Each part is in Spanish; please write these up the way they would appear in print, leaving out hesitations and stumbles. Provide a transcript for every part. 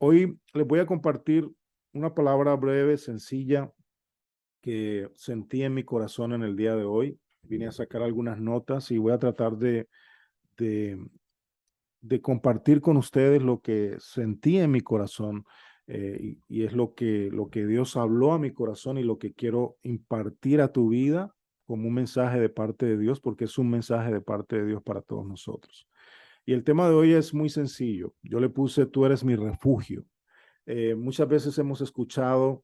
Hoy les voy a compartir una palabra breve, sencilla, que sentí en mi corazón en el día de hoy. Vine a sacar algunas notas y voy a tratar de, de compartir con ustedes lo que sentí en mi corazón, y es lo que Dios habló a mi corazón y lo que quiero impartir a tu vida como un mensaje de parte de Dios, porque es un mensaje de parte de Dios para todos nosotros. Y el tema de hoy es muy sencillo. Yo le puse, tú eres mi refugio. Muchas veces hemos escuchado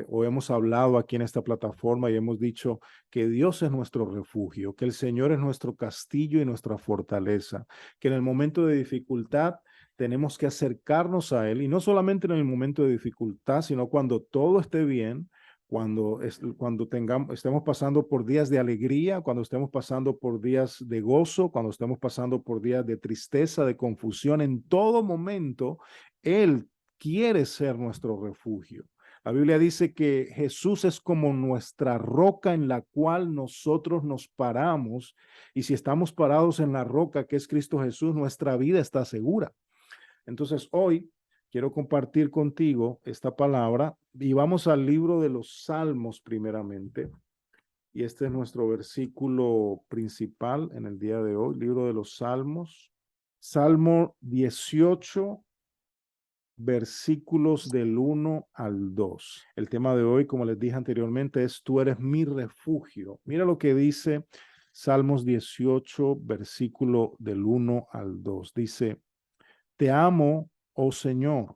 o hemos hablado aquí en esta plataforma y hemos dicho que Dios es nuestro refugio, que el Señor es nuestro castillo y nuestra fortaleza, que en el momento de dificultad tenemos que acercarnos a Él, y no solamente en el momento de dificultad, sino cuando todo esté bien, cuando estemos pasando por días de alegría, cuando estemos pasando por días de gozo, cuando estemos pasando por días de tristeza, de confusión, en todo momento, Él quiere ser nuestro refugio. La Biblia dice que Jesús es como nuestra roca en la cual nosotros nos paramos, y si estamos parados en la roca que es Cristo Jesús, nuestra vida está segura. Entonces hoy quiero compartir contigo esta palabra y vamos al libro de los Salmos primeramente. Y este es nuestro versículo principal en el día de hoy, libro de los Salmos, Salmo 18, versículos del 1 al 2. El tema de hoy, como les dije anteriormente, es tú eres mi refugio. Mira lo que dice Salmos 18, versículo del 1 al 2. Dice, te amo, oh Señor.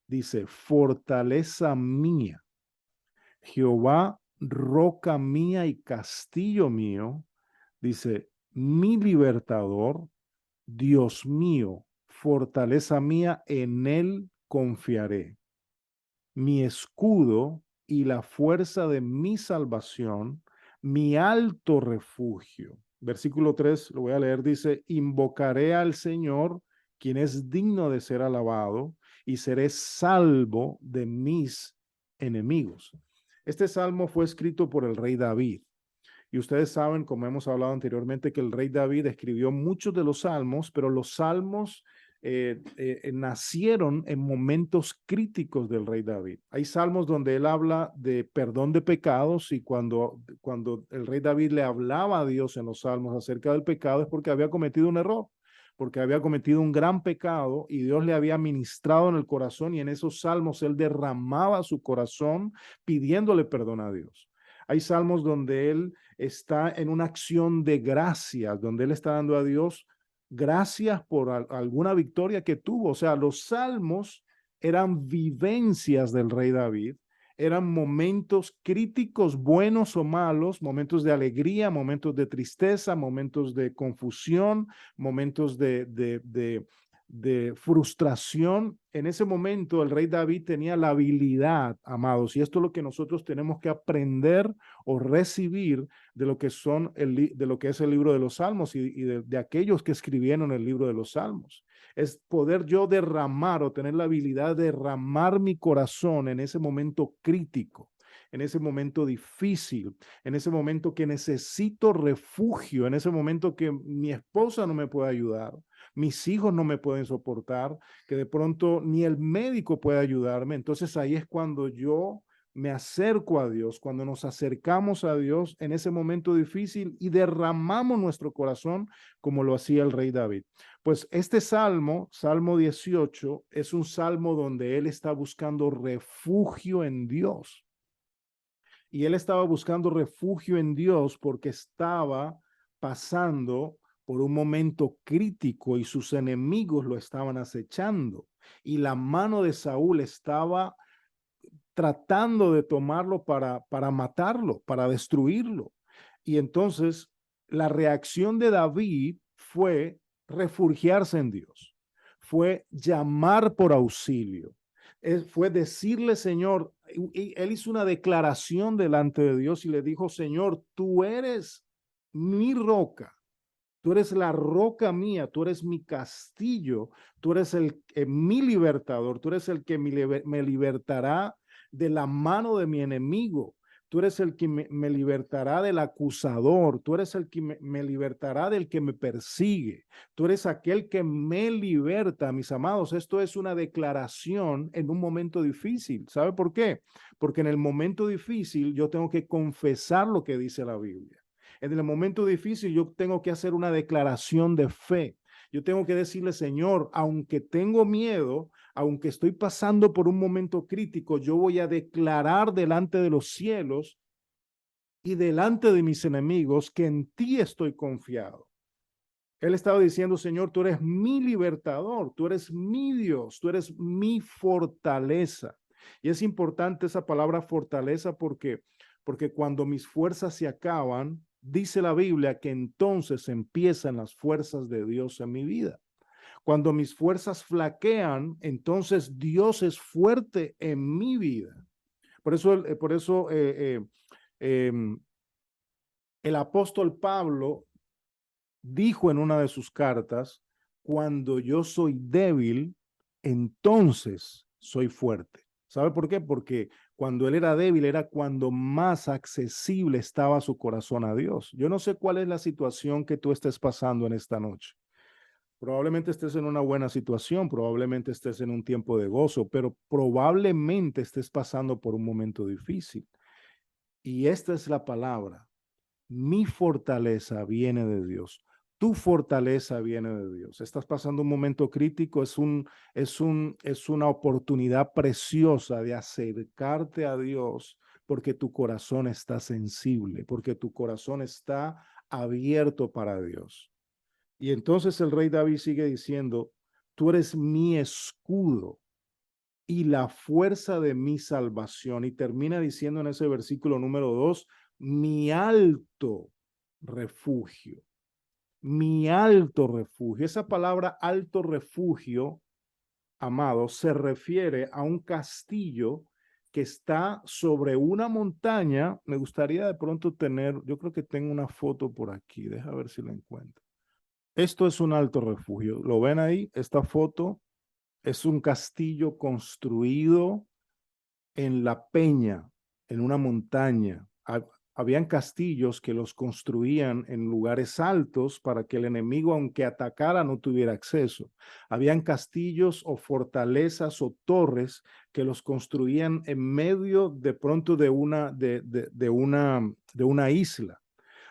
Dice, fortaleza mía, Jehová, roca mía y castillo mío. Dice, mi libertador, Dios mío, fortaleza mía, en él confiaré. Mi escudo y la fuerza de mi salvación, mi alto refugio. Versículo 3, lo voy a leer, dice, invocaré al Señor, quien es digno de ser alabado, y seré salvo de mis enemigos. Este salmo fue escrito por el rey David. Y ustedes saben, como hemos hablado anteriormente, que el rey David escribió muchos de los salmos, pero los salmos nacieron en momentos críticos del rey David. Hay salmos donde él habla de perdón de pecados, y cuando el rey David le hablaba a Dios en los salmos acerca del pecado es porque había cometido un error, porque había cometido un gran pecado y Dios le había ministrado en el corazón, y en esos salmos él derramaba su corazón pidiéndole perdón a Dios. Hay salmos donde él está en una acción de gracias, donde él está dando a Dios gracias por alguna victoria que tuvo. O sea, los salmos eran vivencias del rey David, eran momentos críticos, buenos o malos, momentos de alegría, momentos de tristeza, momentos de confusión, momentos de frustración. En ese momento el rey David tenía la habilidad, amados, y esto es lo que nosotros tenemos que aprender o recibir de lo que de lo que es el libro de los Salmos y de aquellos que escribieron el libro de los Salmos. Es poder yo derramar o tener la habilidad de derramar mi corazón en ese momento crítico, en ese momento difícil, en ese momento que necesito refugio, en ese momento que mi esposa no me puede ayudar, mis hijos no me pueden soportar, que de pronto ni el médico puede ayudarme. Entonces ahí es cuando yo me acerco a Dios, cuando nos acercamos a Dios en ese momento difícil y derramamos nuestro corazón como lo hacía el rey David. Pues este salmo, Salmo 18, es un salmo donde él está buscando refugio en Dios. Y él estaba buscando refugio en Dios porque estaba pasando por un momento crítico y sus enemigos lo estaban acechando. Y la mano de Saúl estaba tratando de tomarlo para matarlo, para destruirlo. Y entonces la reacción de David fue refugiarse en Dios, fue llamar por auxilio, fue decirle, Señor, y él hizo una declaración delante de Dios y le dijo, Señor, tú eres mi roca. Tú eres la roca mía, tú eres mi castillo, tú eres mi libertador, tú eres el que me libertará de la mano de mi enemigo. Tú eres el que me libertará del acusador. Tú eres el que me libertará del que me persigue. Tú eres aquel que me liberta, mis amados. Esto es una declaración en un momento difícil. ¿Sabe por qué? Porque en el momento difícil yo tengo que confesar lo que dice la Biblia. En el momento difícil yo tengo que hacer una declaración de fe. Yo tengo que decirle, Señor, aunque tengo miedo, aunque estoy pasando por un momento crítico, yo voy a declarar delante de los cielos y delante de mis enemigos que en ti estoy confiado. Él estaba diciendo, Señor, tú eres mi libertador, tú eres mi Dios, tú eres mi fortaleza. Y es importante esa palabra fortaleza porque cuando mis fuerzas se acaban, dice la Biblia que entonces empiezan las fuerzas de Dios en mi vida. Cuando mis fuerzas flaquean, entonces Dios es fuerte en mi vida. Por eso el apóstol Pablo dijo en una de sus cartas, cuando yo soy débil, entonces soy fuerte. ¿Sabe por qué? Porque cuando él era débil era cuando más accesible estaba su corazón a Dios. Yo no sé cuál es la situación que tú estés pasando en esta noche. Probablemente estés en una buena situación, probablemente estés en un tiempo de gozo, pero probablemente estés pasando por un momento difícil. Y esta es la palabra. Mi fortaleza viene de Dios. Tu fortaleza viene de Dios. Estás pasando un momento crítico, es una oportunidad preciosa de acercarte a Dios porque tu corazón está sensible, porque tu corazón está abierto para Dios. Y entonces el rey David sigue diciendo, tú eres mi escudo y la fuerza de mi salvación. Y termina diciendo en ese versículo número 2, mi alto refugio, mi alto refugio. Esa palabra alto refugio, amado, se refiere a un castillo que está sobre una montaña. Me gustaría de pronto tener, yo creo que tengo una foto por aquí, deja ver si la encuentro. Esto es un alto refugio. ¿Lo ven ahí? Esta foto es un castillo construido en la peña, en una montaña. Habían castillos que los construían en lugares altos para que el enemigo, aunque atacara, no tuviera acceso. Habían castillos o fortalezas o torres que los construían en medio de pronto de una isla.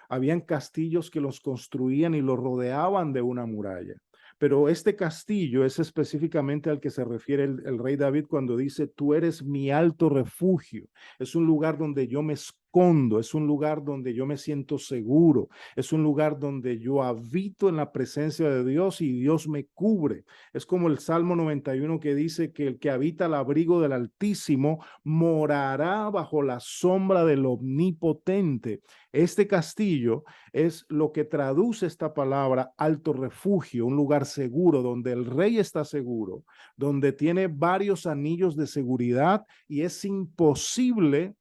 Habían castillos que los construían y los rodeaban de una muralla. Pero este castillo es específicamente al que se refiere el rey David cuando dice, tú eres mi alto refugio. Es un lugar donde yo me escondo, es un lugar donde yo me siento seguro, es un lugar donde yo habito en la presencia de Dios y Dios me cubre. Es como el Salmo 91 que dice que el que habita al abrigo del Altísimo morará bajo la sombra del Omnipotente. Este castillo es lo que traduce esta palabra alto refugio, un lugar seguro donde el rey está seguro, donde tiene varios anillos de seguridad y es imposible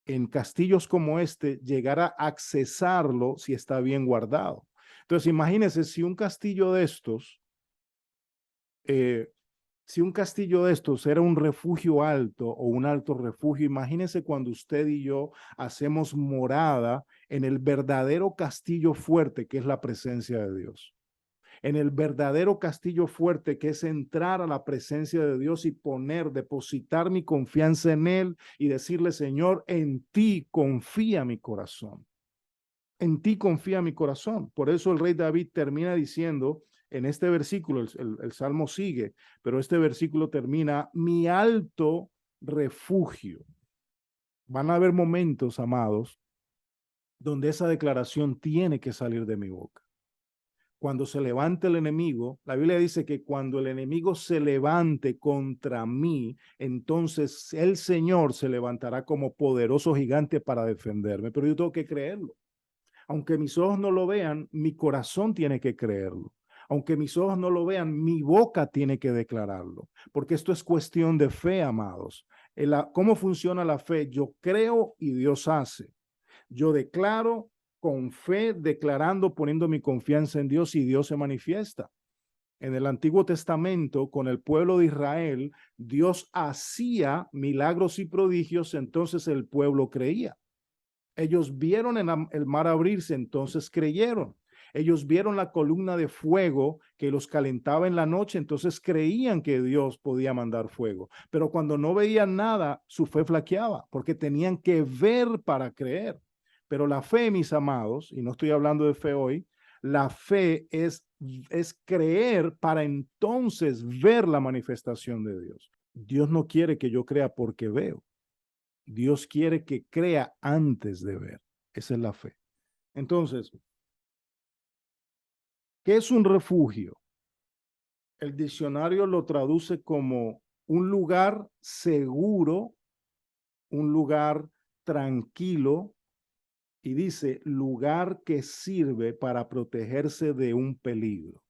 en castillos como este llegar a accesarlo si está bien guardado. Entonces, imagínense si un castillo de estos si un castillo de estos era un refugio alto o un alto refugio, imagínense cuando usted y yo hacemos morada en el verdadero castillo fuerte que es la presencia de Dios. En el verdadero castillo fuerte que es entrar a la presencia de Dios y depositar mi confianza en Él y decirle, Señor, en ti confía mi corazón. En ti confía mi corazón. Por eso el rey David termina diciendo en este versículo, el Salmo sigue, pero este versículo termina, mi alto refugio. Van a haber momentos, amados, donde esa declaración tiene que salir de mi boca. Cuando se levante el enemigo, la Biblia dice que cuando el enemigo se levante contra mí, entonces el Señor se levantará como poderoso gigante para defenderme, pero yo tengo que creerlo. Aunque mis ojos no lo vean, mi corazón tiene que creerlo. Aunque mis ojos no lo vean, mi boca tiene que declararlo. Porque esto es cuestión de fe, amados. ¿Cómo funciona la fe? Yo creo y Dios hace. Yo declaro con fe, declarando, poniendo mi confianza en Dios y Dios se manifiesta. En el Antiguo Testamento, con el pueblo de Israel, Dios hacía milagros y prodigios, entonces el pueblo creía. Ellos vieron el mar abrirse, entonces creyeron. Ellos vieron la columna de fuego que los calentaba en la noche, entonces creían que Dios podía mandar fuego. Pero cuando no veían nada, su fe flaqueaba, porque tenían que ver para creer. Pero la fe, mis amados, y no estoy hablando de fe hoy, la fe es creer para entonces ver la manifestación de Dios. Dios no quiere que yo crea porque veo. Dios quiere que crea antes de ver. Esa es la fe. Entonces, ¿qué es un refugio? El diccionario lo traduce como un lugar seguro, un lugar tranquilo, y dice lugar que sirve para protegerse de un peligro.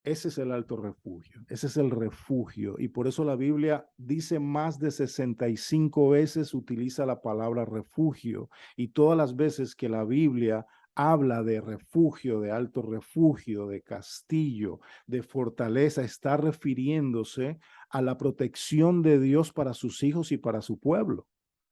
Ese es el alto refugio, ese es el refugio. Y por eso la Biblia dice más de 65 veces, utiliza la palabra refugio. Y todas las veces que la Biblia habla de refugio, de alto refugio, de castillo, de fortaleza, está refiriéndose a la protección de Dios para sus hijos y para su pueblo.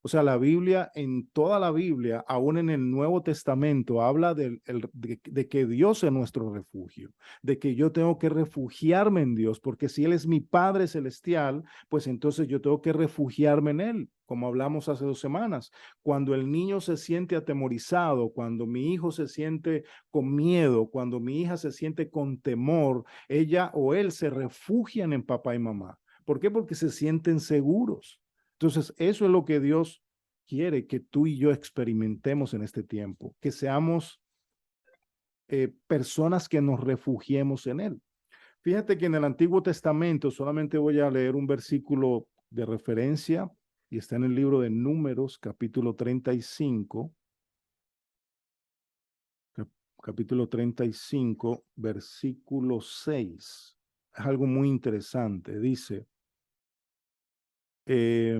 O sea, la Biblia, en toda la Biblia, aún en el Nuevo Testamento, habla de que Dios es nuestro refugio, de que yo tengo que refugiarme en Dios, porque si Él es mi Padre Celestial, pues entonces yo tengo que refugiarme en Él, como hablamos hace 2 semanas. Cuando el niño se siente atemorizado, cuando mi hijo se siente con miedo, cuando mi hija se siente con temor, ella o él se refugian en papá y mamá. ¿Por qué? Porque se sienten seguros. Entonces, eso es lo que Dios quiere que tú y yo experimentemos en este tiempo, que seamos personas que nos refugiemos en Él. Fíjate que en el Antiguo Testamento, solamente voy a leer un versículo de referencia, y está en el libro de Números, capítulo 35, capítulo 35, versículo 6. Es algo muy interesante. Dice, eh,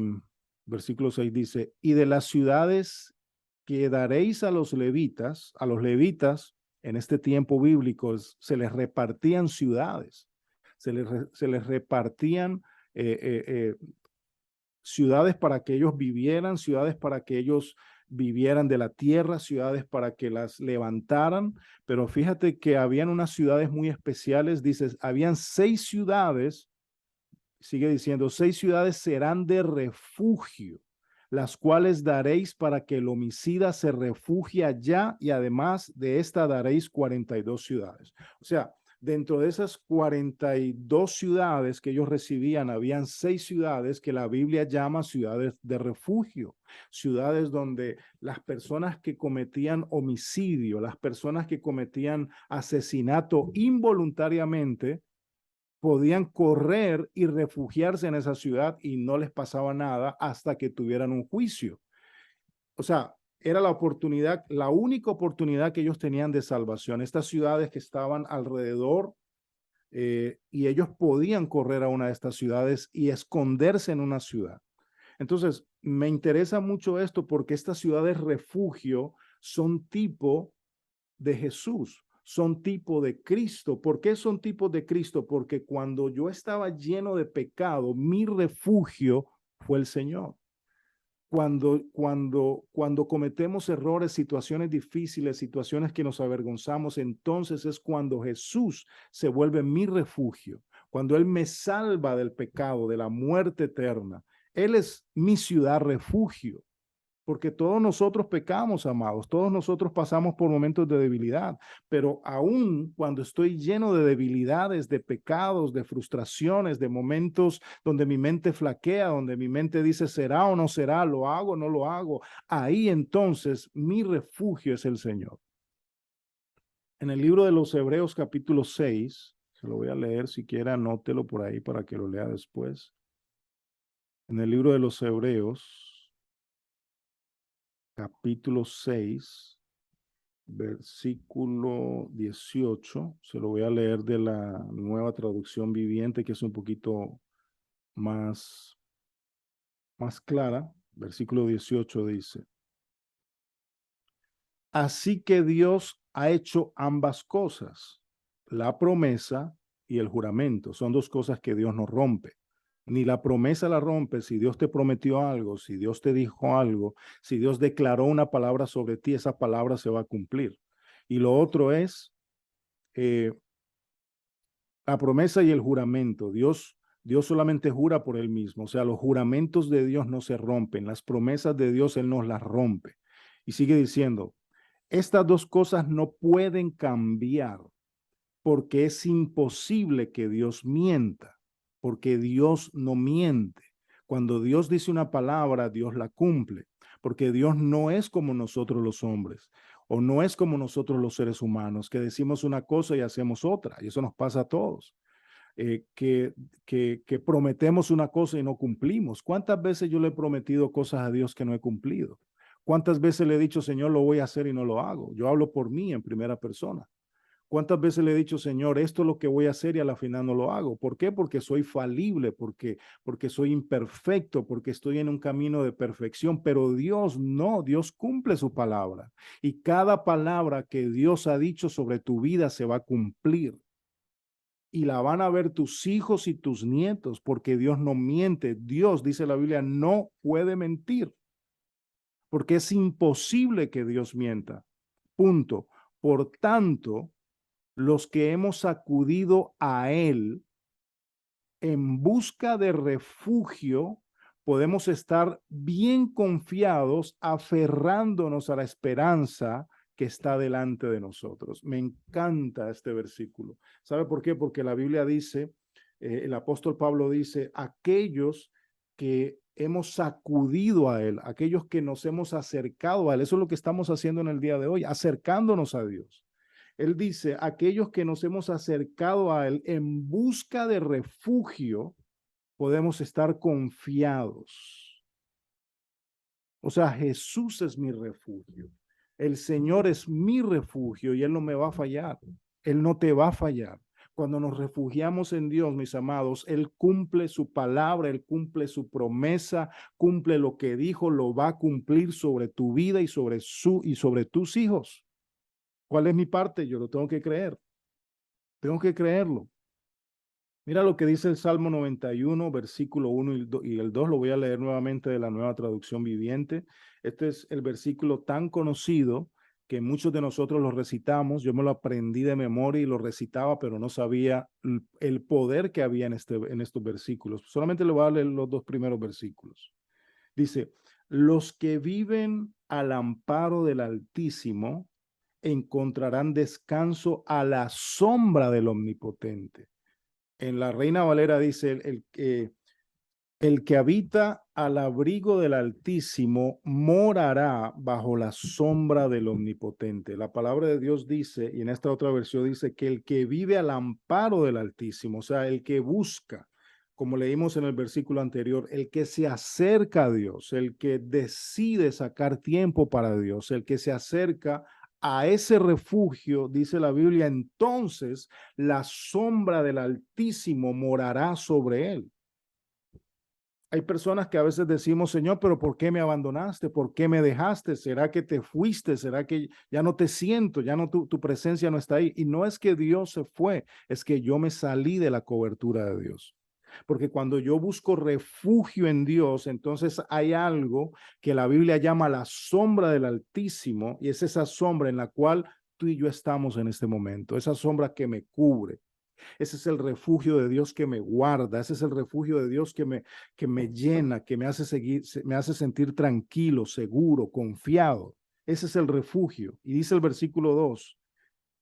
versículo 6 dice, y de las ciudades que daréis a los levitas en este tiempo bíblico, se les repartían ciudades, se les repartían eh, eh, eh, ciudades para que ellos vivieran, ciudades para que ellos vivieran de la tierra, ciudades para que las levantaran, pero fíjate que habían unas ciudades muy especiales, dices, habían 6 ciudades, sigue diciendo, 6 ciudades serán de refugio, las cuales daréis para que el homicida se refugie allá, y además de esta daréis 42 ciudades. O sea, dentro de esas 42 ciudades que ellos recibían, habían 6 ciudades que la Biblia llama ciudades de refugio, ciudades donde las personas que cometían homicidio, las personas que cometían asesinato involuntariamente, podían correr y refugiarse en esa ciudad y no les pasaba nada hasta que tuvieran un juicio. O sea, era la oportunidad, la única oportunidad que ellos tenían de salvación. Estas ciudades que estaban alrededor, y ellos podían correr a una de estas ciudades y esconderse en una ciudad. Entonces, me interesa mucho esto porque estas ciudades refugio son tipo de Jesús, son tipo de Cristo. ¿Por qué son tipos de Cristo? Porque cuando yo estaba lleno de pecado, mi refugio fue el Señor. Cuando cometemos errores, situaciones difíciles, situaciones que nos avergonzamos, entonces es cuando Jesús se vuelve mi refugio, cuando Él me salva del pecado, de la muerte eterna. Él es mi ciudad refugio. Porque todos nosotros pecamos, amados, todos nosotros pasamos por momentos de debilidad, pero aún cuando estoy lleno de debilidades, de pecados, de frustraciones, de momentos donde mi mente flaquea, donde mi mente dice será o no será, lo hago o no lo hago, ahí entonces mi refugio es el Señor. En el libro de los Hebreos capítulo 6, se lo voy a leer, si quiere anótelo por ahí para que lo lea después. En el libro de los Hebreos capítulo 6, versículo 18, se lo voy a leer de la Nueva Traducción Viviente, que es un poquito más, más clara. Versículo 18 dice, así que Dios ha hecho ambas cosas, la promesa y el juramento. Son dos cosas que Dios no rompe. Ni la promesa la rompe. Si Dios te prometió algo, si Dios te dijo algo, si Dios declaró una palabra sobre ti, esa palabra se va a cumplir. Y lo otro es la promesa y el juramento. Dios solamente jura por él mismo. O sea, los juramentos de Dios no se rompen. Las promesas de Dios él nos las rompe. Y sigue diciendo, estas dos cosas no pueden cambiar porque es imposible que Dios mienta, porque Dios no miente. Cuando Dios dice una palabra, Dios la cumple, porque Dios no es como nosotros los hombres, o no es como nosotros los seres humanos, que decimos una cosa y hacemos otra, y eso nos pasa a todos. Que prometemos una cosa y no cumplimos. ¿Cuántas veces yo le he prometido cosas a Dios que no he cumplido? ¿Cuántas veces le he dicho, Señor, lo voy a hacer y no lo hago? Yo hablo por mí en primera persona. ¿Cuántas veces le he dicho, Señor, esto es lo que voy a hacer y a la final no lo hago? ¿Por qué? Porque soy falible, porque soy imperfecto, porque estoy en un camino de perfección, pero Dios no, Dios cumple su palabra. Y cada palabra que Dios ha dicho sobre tu vida se va a cumplir. Y la van a ver tus hijos y tus nietos, porque Dios no miente. Dios, dice la Biblia, no puede mentir, porque es imposible que Dios mienta. Punto. Por tanto, los que hemos acudido a Él en busca de refugio, podemos estar bien confiados, aferrándonos a la esperanza que está delante de nosotros. Me encanta este versículo. ¿Sabe por qué? Porque la Biblia dice, el apóstol Pablo dice, aquellos que hemos acudido a Él, aquellos que nos hemos acercado a Él, eso es lo que estamos haciendo en el día de hoy, acercándonos a Dios. Él dice, aquellos que nos hemos acercado a Él en busca de refugio, podemos estar confiados. O sea, Jesús es mi refugio. El Señor es mi refugio y Él no me va a fallar. Él no te va a fallar. Cuando nos refugiamos en Dios, mis amados, Él cumple su palabra, Él cumple su promesa, cumple lo que dijo, lo va a cumplir sobre tu vida y sobre tus hijos. ¿Cuál es mi parte? Yo lo tengo que creer. Tengo que creerlo. Mira lo que dice el Salmo 91, versículo 1 y el 2. Lo voy a leer nuevamente de la Nueva Traducción Viviente. Este es el versículo tan conocido que muchos de nosotros lo recitamos. Yo me lo aprendí de memoria y lo recitaba, pero no sabía el poder que había en estos versículos. Solamente le voy a leer los dos primeros versículos. Dice, los que viven al amparo del Altísimo encontrarán descanso a la sombra del Omnipotente. En la Reina Valera dice, el que habita al abrigo del Altísimo morará bajo la sombra del Omnipotente. La palabra de Dios dice, y en esta otra versión dice, que el que vive al amparo del Altísimo, o sea, el que busca, como leímos en el versículo anterior, el que se acerca a Dios, el que decide sacar tiempo para Dios, el que se acerca a ese refugio, dice la Biblia, entonces la sombra del Altísimo morará sobre él. Hay personas que a veces decimos, Señor, pero ¿por qué me abandonaste? ¿Por qué me dejaste? ¿Será que te fuiste? ¿Será que ya no te siento? Ya no tu presencia no está ahí. Y no es que Dios se fue, es que yo me salí de la cobertura de Dios. Porque cuando yo busco refugio en Dios, entonces hay algo que la Biblia llama la sombra del Altísimo, y es esa sombra en la cual tú y yo estamos en este momento, esa sombra que me cubre. Ese es el refugio de Dios que me guarda, ese es el refugio de Dios que me llena, que me hace sentir tranquilo, seguro, confiado. Ese es el refugio. Y dice el versículo 2,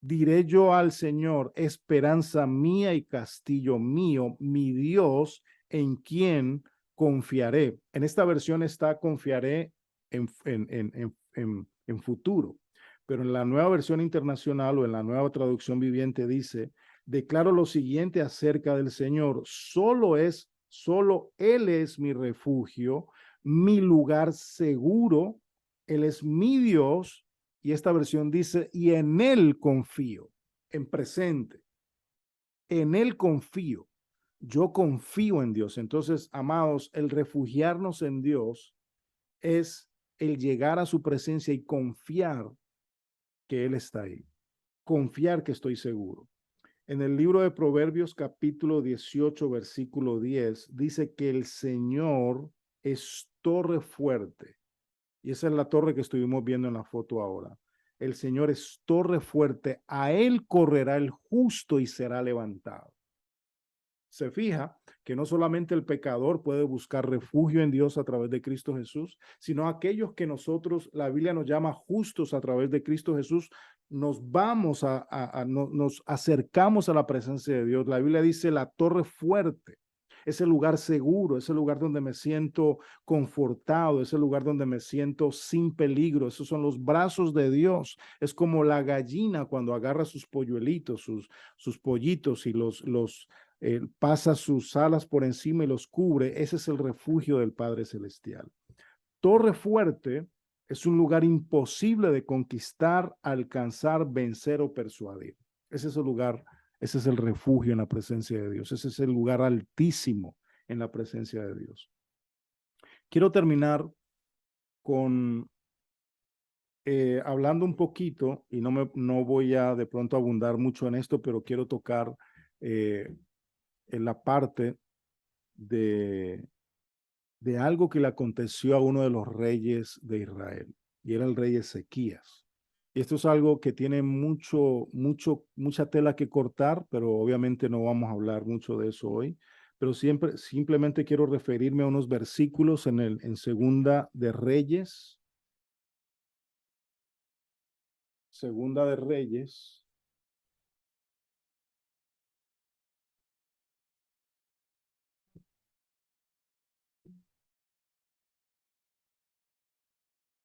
diré yo al Señor, esperanza mía y castillo mío, mi Dios, en quien confiaré. En esta versión está confiaré en futuro, pero en la nueva versión internacional o en la nueva traducción viviente dice, declaro lo siguiente acerca del Señor, solo Él es mi refugio, mi lugar seguro, Él es mi Dios. Y esta versión dice, y en Él confío, en presente, en Él confío. Yo confío en Dios. Entonces, amados, el refugiarnos en Dios es el llegar a su presencia y confiar que Él está ahí. Confiar que estoy seguro. En el libro de Proverbios capítulo 18, versículo 10, dice que el Señor es torre fuerte. Y esa es la torre que estuvimos viendo en la foto ahora. El Señor es torre fuerte, a Él correrá el justo y será levantado. Se fija que no solamente el pecador puede buscar refugio en Dios a través de Cristo Jesús, sino aquellos que nosotros, la Biblia nos llama justos a través de Cristo Jesús, nos vamos nos acercamos a la presencia de Dios. La Biblia dice la torre fuerte. Es el lugar seguro, es el lugar donde me siento confortado, es el lugar donde me siento sin peligro. Esos son los brazos de Dios. Es como la gallina cuando agarra sus polluelitos, sus pollitos y pasa sus alas por encima y los cubre. Ese es el refugio del Padre Celestial. Torre fuerte es un lugar imposible de conquistar, alcanzar, vencer o persuadir. Ese es el lugar, ese es el refugio en la presencia de Dios. Ese es el lugar altísimo en la presencia de Dios. Quiero terminar con hablando un poquito, y no voy a de pronto abundar mucho en esto, pero quiero tocar en la parte de algo que le aconteció a uno de los reyes de Israel, y era el rey Ezequías. Y esto es algo que tiene mucha tela que cortar, pero obviamente no vamos a hablar mucho de eso hoy. Pero simplemente quiero referirme a unos versículos en Segunda de Reyes. Segunda de Reyes.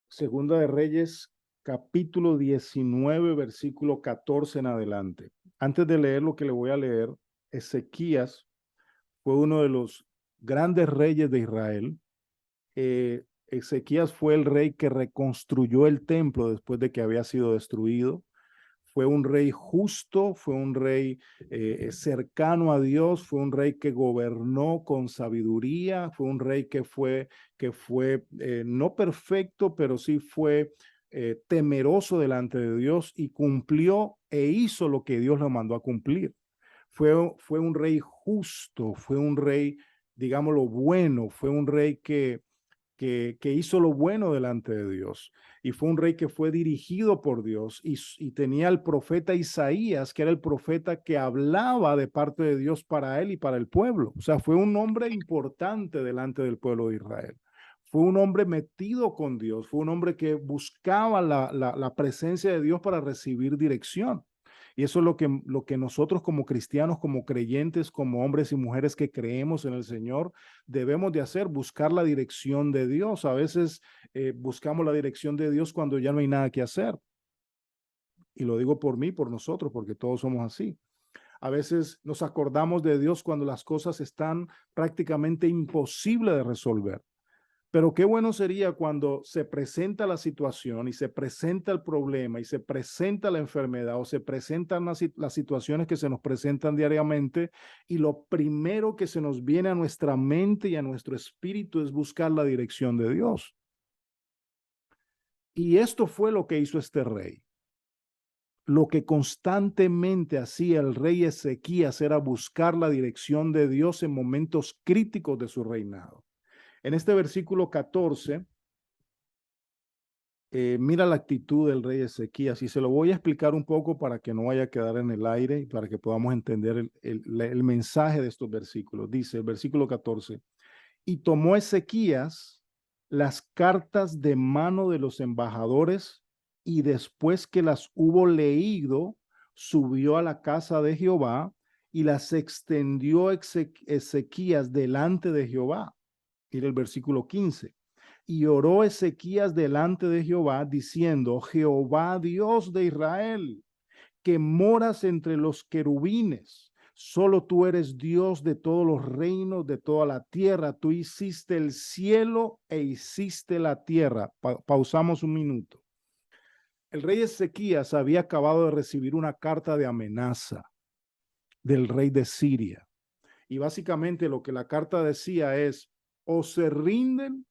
Segunda de Reyes, capítulo 19, versículo 14 en adelante. Antes de leer lo que le voy a leer, Ezequías fue uno de los grandes reyes de Israel. Ezequías fue el rey que reconstruyó el templo después de que había sido destruido. Fue un rey justo, fue un rey cercano a Dios, fue un rey que gobernó con sabiduría, fue un rey que fue no perfecto, pero sí fue temeroso delante de Dios y cumplió e hizo lo que Dios le mandó a cumplir. Fue un rey justo, fue un rey, digámoslo, bueno, fue un rey que hizo lo bueno delante de Dios. Y fue un rey que fue dirigido por Dios y tenía el profeta Isaías, que era el profeta que hablaba de parte de Dios para él y para el pueblo. O sea, fue un hombre importante delante del pueblo de Israel. Fue un hombre metido con Dios, fue un hombre que buscaba la presencia de Dios para recibir dirección. Y eso es lo que nosotros como cristianos, como creyentes, como hombres y mujeres que creemos en el Señor, debemos de hacer, buscar la dirección de Dios. A veces buscamos la dirección de Dios cuando ya no hay nada que hacer. Y lo digo por mí, por nosotros, porque todos somos así. A veces nos acordamos de Dios cuando las cosas están prácticamente imposibles de resolver. Pero qué bueno sería cuando se presenta la situación y se presenta el problema y se presenta la enfermedad o se presentan las situaciones que se nos presentan diariamente y lo primero que se nos viene a nuestra mente y a nuestro espíritu es buscar la dirección de Dios. Y esto fue lo que hizo este rey. Lo que constantemente hacía el rey Ezequías era buscar la dirección de Dios en momentos críticos de su reinado. En este versículo 14, mira la actitud del rey Ezequías y se lo voy a explicar un poco para que no vaya a quedar en el aire y para que podamos entender el mensaje de estos versículos. Dice el versículo 14, y tomó Ezequías las cartas de mano de los embajadores y después que las hubo leído, subió a la casa de Jehová y las extendió Ezequías delante de Jehová. Mira el versículo 15. Y oró Ezequías delante de Jehová, diciendo, Jehová Dios de Israel, que moras entre los querubines, solo tú eres Dios de todos los reinos, de toda la tierra. Tú hiciste el cielo e hiciste la tierra. Pausamos un minuto. El rey Ezequías había acabado de recibir una carta de amenaza del rey de Siria. Y básicamente lo que la carta decía es, o se rinden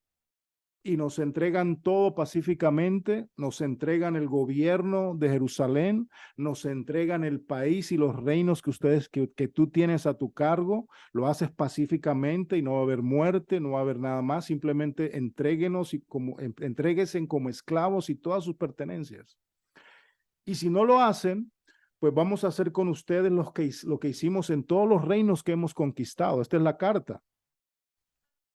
y nos entregan todo pacíficamente, nos entregan el gobierno de Jerusalén, nos entregan el país y los reinos que tú tienes a tu cargo, lo haces pacíficamente y no va a haber muerte, no va a haber nada más, simplemente entréguenos y entréguesen como esclavos y todas sus pertenencias. Y si no lo hacen, pues vamos a hacer con ustedes lo que hicimos en todos los reinos que hemos conquistado. Esta es la carta.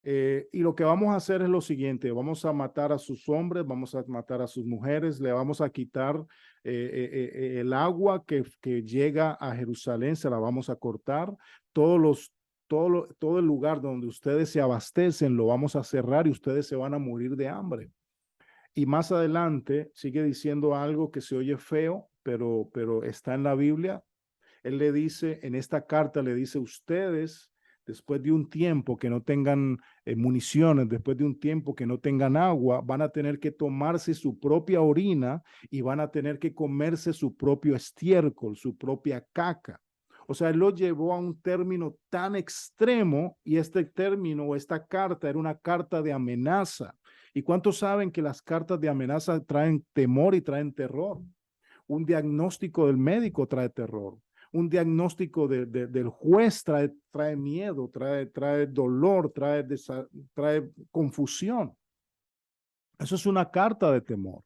Y lo que vamos a hacer es lo siguiente: vamos a matar a sus hombres, vamos a matar a sus mujeres, le vamos a quitar el agua que llega a Jerusalén, se la vamos a cortar, todo el lugar donde ustedes se abastecen lo vamos a cerrar y ustedes se van a morir de hambre. Y más adelante sigue diciendo algo que se oye feo, pero está en la Biblia. Él le dice, en esta carta le dice, ustedes, después de un tiempo que no tengan municiones, después de un tiempo que no tengan agua, van a tener que tomarse su propia orina y van a tener que comerse su propio estiércol, su propia caca. O sea, él lo llevó a un término tan extremo, y este término o esta carta era una carta de amenaza. ¿Y cuántos saben que las cartas de amenaza traen temor y traen terror? Un diagnóstico del médico trae terror. Un diagnóstico del juez trae miedo, trae dolor, trae confusión. Eso es una carta de temor.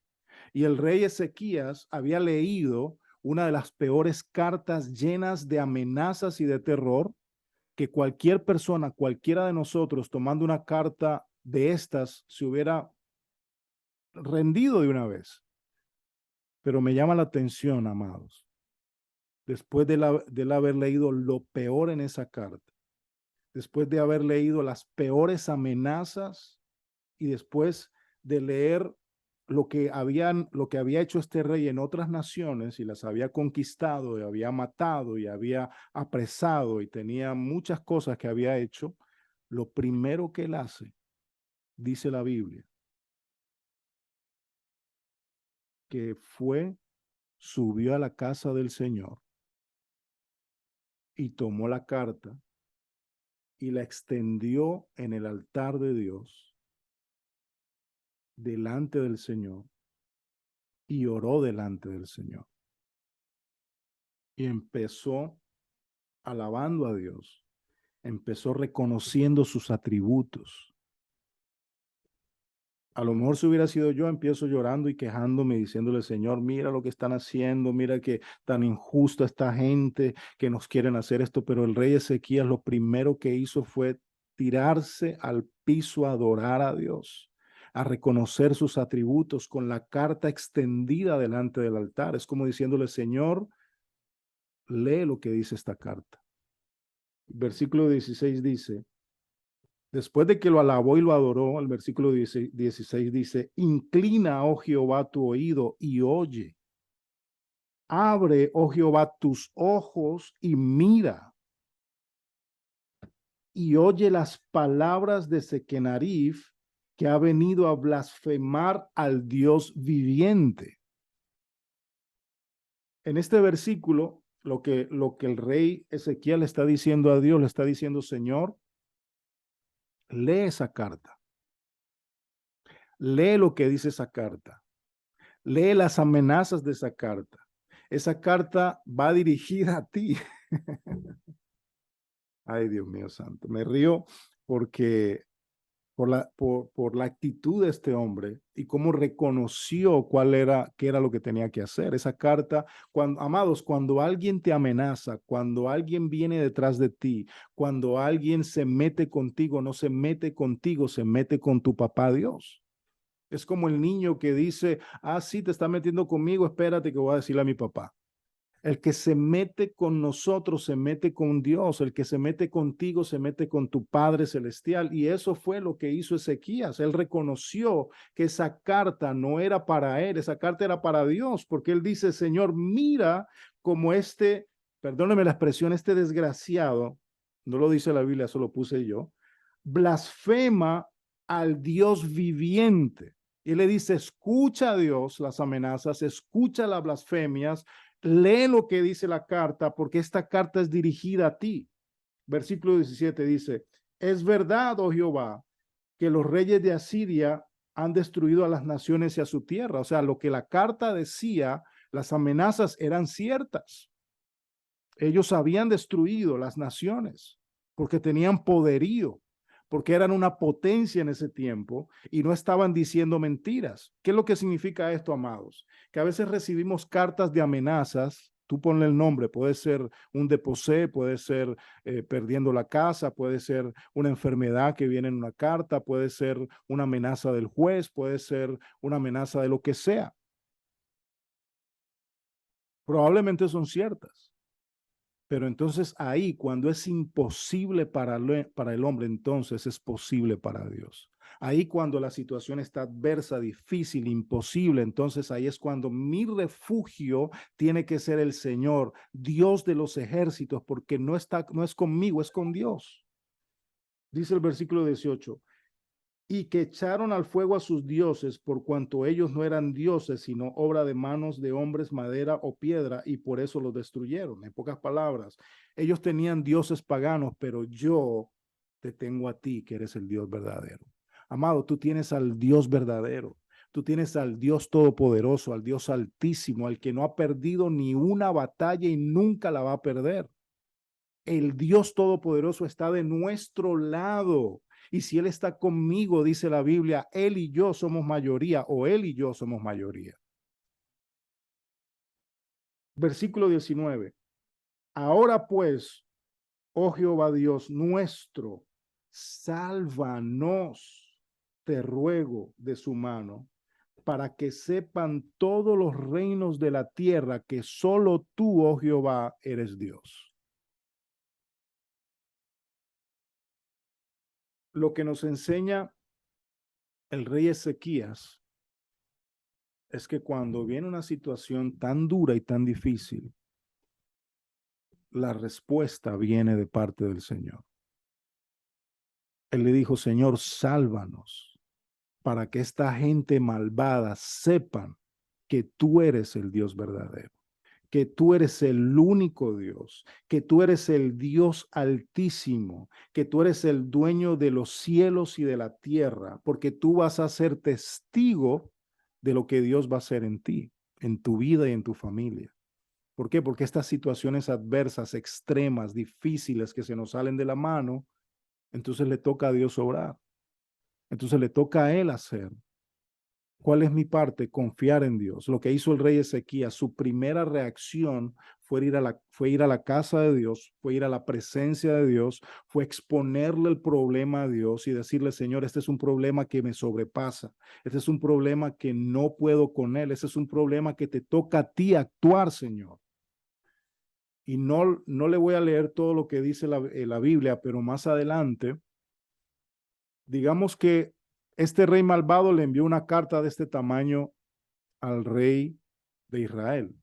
Y el rey Ezequías había leído una de las peores cartas llenas de amenazas y de terror que cualquier persona, cualquiera de nosotros, tomando una carta de estas, se hubiera rendido de una vez. Pero me llama la atención, amados, después de haber leído lo peor en esa carta, después de haber leído las peores amenazas y después de leer lo que había hecho este rey en otras naciones y las había conquistado y había matado y había apresado y tenía muchas cosas que había hecho, lo primero que él hace, dice la Biblia, que subió a la casa del Señor y tomó la carta y la extendió en el altar de Dios delante del Señor y oró delante del Señor. Y empezó alabando a Dios, empezó reconociendo sus atributos. A lo mejor si hubiera sido yo, empiezo llorando y quejándome, diciéndole, Señor, mira lo que están haciendo, mira que tan injusta esta gente que nos quieren hacer esto. Pero el rey Ezequías lo primero que hizo fue tirarse al piso a adorar a Dios, a reconocer sus atributos con la carta extendida delante del altar. Es como diciéndole, Señor, lee lo que dice esta carta. Versículo 16 dice, después de que lo alabó y lo adoró, el versículo 16 dice, inclina, oh Jehová, tu oído y oye. Abre, oh Jehová, tus ojos y mira. Y oye las palabras de Sequenarif, que ha venido a blasfemar al Dios viviente. En este versículo, lo que el rey Ezequiel le está diciendo a Dios, le está diciendo, Señor, lee esa carta. Lee lo que dice esa carta. Lee las amenazas de esa carta. Esa carta va dirigida a ti. Ay, Dios mío santo. Me río porque por la actitud de este hombre y cómo reconoció qué era lo que tenía que hacer. Esa carta, amados, cuando alguien te amenaza, cuando alguien viene detrás de ti, cuando alguien se mete contigo, no se mete contigo, se mete con tu papá Dios. Es como el niño que dice, sí, te está metiendo conmigo, espérate que voy a decirle a mi papá. El que se mete con nosotros se mete con Dios. El que se mete contigo se mete con tu Padre Celestial. Y eso fue lo que hizo Ezequías. Él reconoció que esa carta no era para él, esa carta era para Dios, porque él dice, Señor, mira como perdóneme la expresión, este desgraciado, no lo dice la Biblia, eso lo puse yo, blasfema al Dios viviente. Y él le dice, escucha a Dios las amenazas, escucha las blasfemias, lee lo que dice la carta, porque esta carta es dirigida a ti. Versículo 17 dice, es verdad, oh Jehová, que los reyes de Asiria han destruido a las naciones y a su tierra. O sea, lo que la carta decía, las amenazas eran ciertas. Ellos habían destruido las naciones porque tenían poderío, porque eran una potencia en ese tiempo y no estaban diciendo mentiras. ¿Qué es lo que significa esto, amados? Que a veces recibimos cartas de amenazas. Tú ponle el nombre, puede ser un deposé, puede ser perdiendo la casa, puede ser una enfermedad que viene en una carta, puede ser una amenaza del juez, puede ser una amenaza de lo que sea. Probablemente son ciertas. Pero entonces ahí, cuando es imposible para el hombre, entonces es posible para Dios. Ahí cuando la situación está adversa, difícil, imposible, entonces ahí es cuando mi refugio tiene que ser el Señor, Dios de los ejércitos, porque no es conmigo, es con Dios. Dice el versículo 18, y que echaron al fuego a sus dioses, por cuanto ellos no eran dioses, sino obra de manos de hombres, madera o piedra, y por eso los destruyeron. En pocas palabras, ellos tenían dioses paganos, pero yo te tengo a ti, que eres el Dios verdadero. Amado, tú tienes al Dios verdadero. Tú tienes al Dios todopoderoso, al Dios altísimo, al que no ha perdido ni una batalla y nunca la va a perder. El Dios todopoderoso está de nuestro lado. Y si Él está conmigo, dice la Biblia, Él y yo somos mayoría, o Él y yo somos mayoría. Versículo 19. Ahora pues, oh Jehová Dios nuestro, sálvanos, te ruego, de su mano, para que sepan todos los reinos de la tierra que solo tú, oh Jehová, eres Dios. Lo que nos enseña el rey Ezequías es que cuando viene una situación tan dura y tan difícil, la respuesta viene de parte del Señor. Él le dijo, Señor, sálvanos para que esta gente malvada sepan que tú eres el Dios verdadero, que tú eres el único Dios, que tú eres el Dios altísimo, que tú eres el dueño de los cielos y de la tierra, porque tú vas a ser testigo de lo que Dios va a hacer en ti, en tu vida y en tu familia. ¿Por qué? Porque estas situaciones adversas, extremas, difíciles que se nos salen de la mano, entonces le toca a Dios obrar. Entonces le toca a Él hacer. ¿Cuál es mi parte? Confiar en Dios. Lo que hizo el rey Ezequías, su primera reacción fue ir a la casa de Dios, fue ir a la presencia de Dios, fue exponerle el problema a Dios y decirle, Señor, este es un problema que me sobrepasa, este es un problema que no puedo con él, este es un problema que te toca a ti actuar, Señor. Y no le voy a leer todo lo que dice la Biblia, pero más adelante, digamos que este rey malvado le envió una carta de este tamaño al rey de Israel.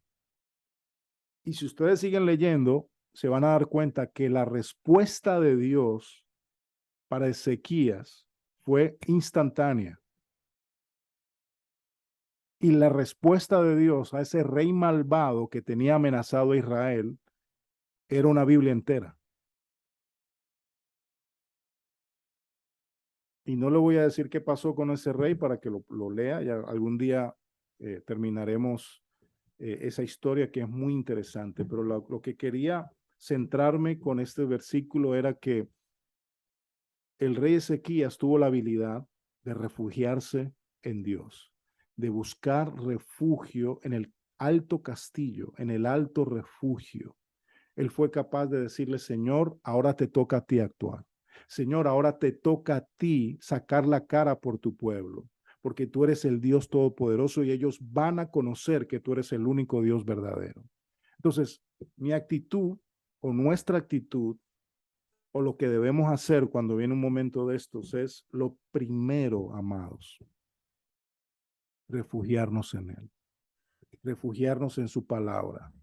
Y si ustedes siguen leyendo, se van a dar cuenta que la respuesta de Dios para Ezequías fue instantánea. Y la respuesta de Dios a ese rey malvado que tenía amenazado a Israel era una Biblia entera. Y no le voy a decir qué pasó con ese rey para que lo lea. Ya algún día terminaremos esa historia que es muy interesante. Pero lo que quería centrarme con este versículo era que el rey Ezequías tuvo la habilidad de refugiarse en Dios, de buscar refugio en el alto castillo, en el alto refugio. Él fue capaz de decirle, Señor, ahora te toca a ti actuar. Señor, ahora te toca a ti sacar la cara por tu pueblo, porque tú eres el Dios todopoderoso y ellos van a conocer que tú eres el único Dios verdadero. Entonces, mi actitud o nuestra actitud o lo que debemos hacer cuando viene un momento de estos es lo primero, amados, refugiarnos en Él, refugiarnos en su palabra,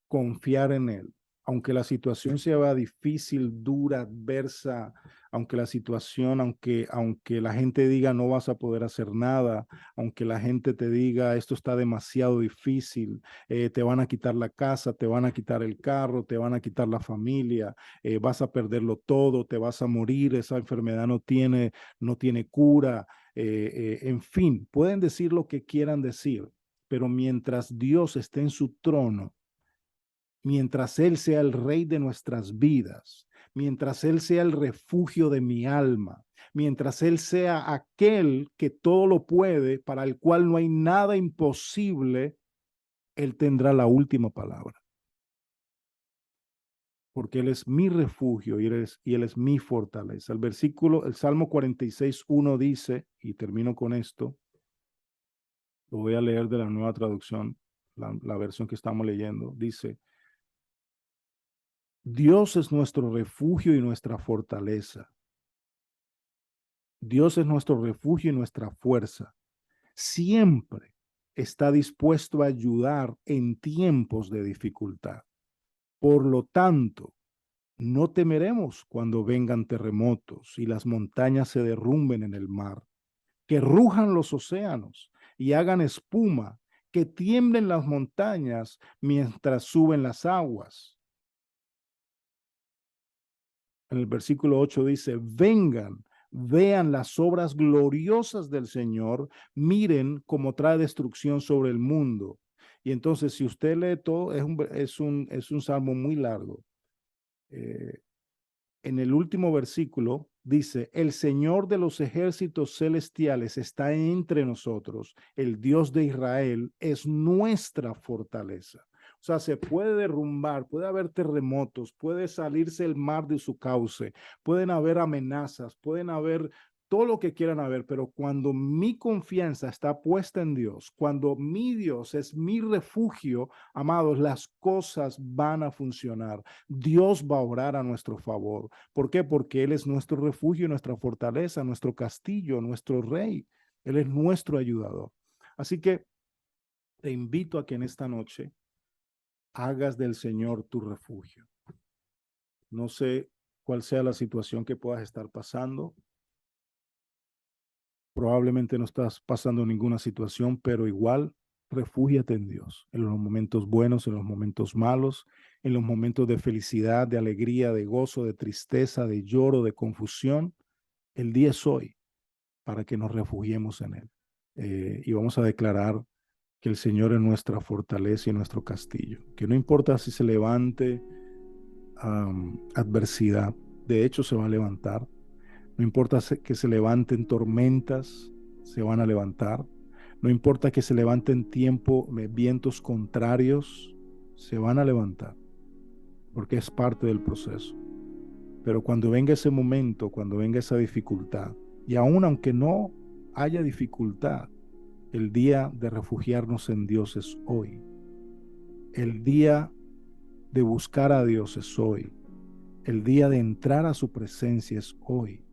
confiar en Él. Aunque la situación sea difícil, dura, adversa, aunque la situación, aunque la gente diga no vas a poder hacer nada, aunque la gente te diga esto está demasiado difícil, te van a quitar la casa, te van a quitar el carro, te van a quitar la familia, vas a perderlo todo, te vas a morir, esa enfermedad no tiene cura, en fin, pueden decir lo que quieran decir, pero mientras Dios esté en su trono, mientras Él sea el rey de nuestras vidas, mientras Él sea el refugio de mi alma, mientras Él sea aquel que todo lo puede, para el cual no hay nada imposible, Él tendrá la última palabra. Porque Él es mi refugio y Él es mi fortaleza. El Salmo 46:1 dice, y termino con esto, lo voy a leer de la Nueva Traducción, la versión que estamos leyendo, dice: Dios es nuestro refugio y nuestra fortaleza. Dios es nuestro refugio y nuestra fuerza. Siempre está dispuesto a ayudar en tiempos de dificultad. Por lo tanto, no temeremos cuando vengan terremotos y las montañas se derrumben en el mar, que rujan los océanos y hagan espuma, que tiemblen las montañas mientras suben las aguas. En el versículo 8 dice: vengan, vean las obras gloriosas del Señor, miren cómo trae destrucción sobre el mundo. Y entonces, si usted lee todo, es un salmo muy largo. En el último versículo dice: el Señor de los ejércitos celestiales está entre nosotros, el Dios de Israel es nuestra fortaleza. O sea, se puede derrumbar, puede haber terremotos, puede salirse el mar de su cauce, pueden haber amenazas, pueden haber todo lo que quieran haber, pero cuando mi confianza está puesta en Dios, cuando mi Dios es mi refugio, amados, las cosas van a funcionar. Dios va a obrar a nuestro favor. ¿Por qué? Porque Él es nuestro refugio, nuestra fortaleza, nuestro castillo, nuestro rey. Él es nuestro ayudador. Así que te invito a que en esta noche hagas del Señor tu refugio. No sé cuál sea la situación que puedas estar pasando. Probablemente no estás pasando ninguna situación, pero igual refúgiate en Dios, en los momentos buenos, en los momentos malos, en los momentos de felicidad, de alegría, de gozo, de tristeza, de lloro, de confusión. El día es hoy para que nos refugiemos en Él. Y vamos a declarar que el Señor es nuestra fortaleza y nuestro castillo, que no importa si se levante adversidad, de hecho se va a levantar. No importa que se levanten tormentas, se van a levantar. No importa que se levanten vientos contrarios, se van a levantar, porque es parte del proceso. Pero cuando venga ese momento, cuando venga esa dificultad, y aún aunque no haya dificultad, el día de refugiarnos en Dios es hoy. El día de buscar a Dios es hoy. El día de entrar a su presencia es hoy.